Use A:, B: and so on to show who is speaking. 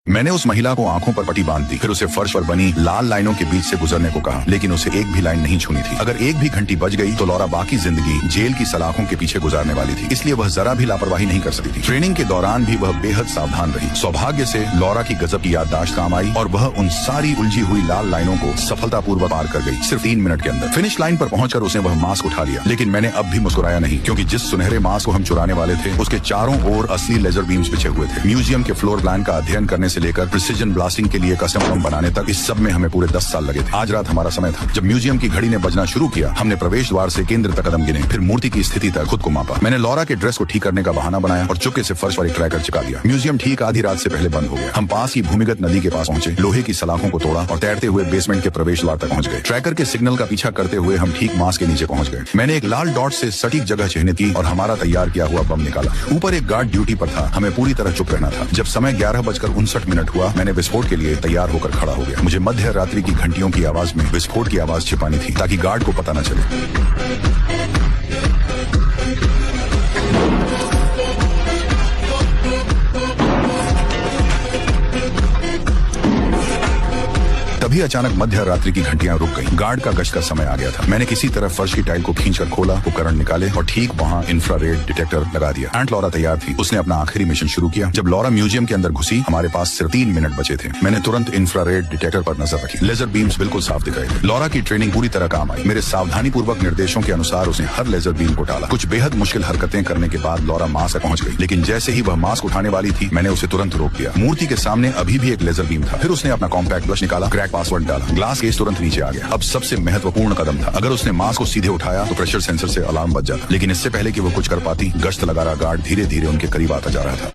A: मैंने उस महिला को आंखों पर पट्टी बांध दी, फिर उसे फर्श पर बनी लाल लाइनों के बीच से गुजरने को कहा, लेकिन उसे एक भी लाइन नहीं छूनी थी। अगर एक भी घंटी बज गई तो लॉरा बाकी जिंदगी जेल की सलाखों के पीछे गुजारने वाली थी, इसलिए वह जरा भी लापरवाही नहीं कर सकती थी। ट्रेनिंग के दौरान भी वह बेहद सावधान रही। सौभाग्य से लॉरा की गजब की याददाश्त काम आई और वह उन सारी उलझी हुई लाल लाइनों को सफलतापूर्वक पार कर गई, सिर्फ 3 मिनट के अंदर। फिनिश लाइन पर पहुंचकर उसने वह मास्क उठा लिया, लेकिन मैंने अब भी मुस्कुराया नहीं, क्योंकि जिस सुनहरे मास्क को हम चुराने वाले थे उसके चारों ओर असली लेजर बीम्स बिछे हुए थे। म्यूजियम के फ्लोर प्लान का अध्ययन करने से लेकर प्रिसिजन ब्लास्टिंग के लिए कस्टम बम बनाने तक, इस सब में हमें पूरे 10 साल लगे थे। आज रात हमारा समय था। जब म्यूजियम की घड़ी ने बजना शुरू किया, हमने प्रवेश द्वार से केंद्र तक कदम गिने, फिर मूर्ति की स्थिति तक खुद को मापा। मैंने लॉरा के ड्रेस को ठीक करने का बहाना बनाया और चुपके से फर्श पर एक ट्रैकर चिपका दिया। म्यूजियम ठीक आधी रात से पहले बंद हो गया। हम पास की भूमिगत नदी के पास पहुंचे, लोहे की सलाखों को तोड़ा और तैरते हुए बेसमेंट के प्रवेश द्वार तक पहुंच गए। ट्रैकर के सिग्नल का पीछा करते हुए हम ठीक मास्क के नीचे पहुंच गए। मैंने एक लाल डॉट से सटीक जगह चिन्हित की और हमारा तैयार किया हुआ बम निकाला। ऊपर एक गार्ड ड्यूटी पर था, हमें पूरी तरह चुप रहना था। जब समय 11:59 हुआ, मैंने विस्फोट के लिए तैयार होकर खड़ा हो गया। मुझे मध्य रात्रि की घंटियों की आवाज में विस्फोट की आवाज छिपानी थी, ताकि गार्ड को पता न चले। तभी अचानक मध्य रात्रि की घंटियां रुक गईं। गार्ड का गश्त का समय आ गया था। मैंने किसी तरह फर्श की टाइल को खींचकर खोला, उपकरण निकाले और ठीक वहां इंफ्रारेड डिटेक्टर लगा दिया। एंट लॉरा तैयार थी। उसने अपना आखिरी मिशन शुरू किया। जब लॉरा म्यूजियम के अंदर घुसी, हमारे पास सिर्फ 3 मिनट बचे थे। मैंने तुरंत इंफ्रारेड डिटेक्टर पर नजर रखी। लेजर बीम्स बिल्कुल साफ दिखाई थे। लॉरा की ट्रेनिंग पूरी तरह काम आई। मेरे सावधानी पूर्वक निर्देशों के अनुसार उसने हर लेजर बीम को टाला। कुछ बेहद मुश्किल हरकतें करने के बाद लॉरा मास्क तक पहुंच गई, लेकिन जैसे ही वह मास्क उठाने वाली थी, मैंने उसे तुरंत रोक दिया। मूर्ति के सामने अभी भी एक लेजर बीम था। फिर उसने अपना कॉम्पैक्ट ब्रश निकाला, क्रैक पासवर्ड डाला, ग्लास केस तुरंत नीचे आ गया। अब सबसे महत्वपूर्ण कदम था। अगर उसने मास्क को सीधे उठाया तो प्रेशर सेंसर से अलार्म बज जाता, लेकिन इससे पहले कि वो कुछ कर पाती, गश्त लगा रहा गार्ड धीरे धीरे उनके करीब आता जा रहा था।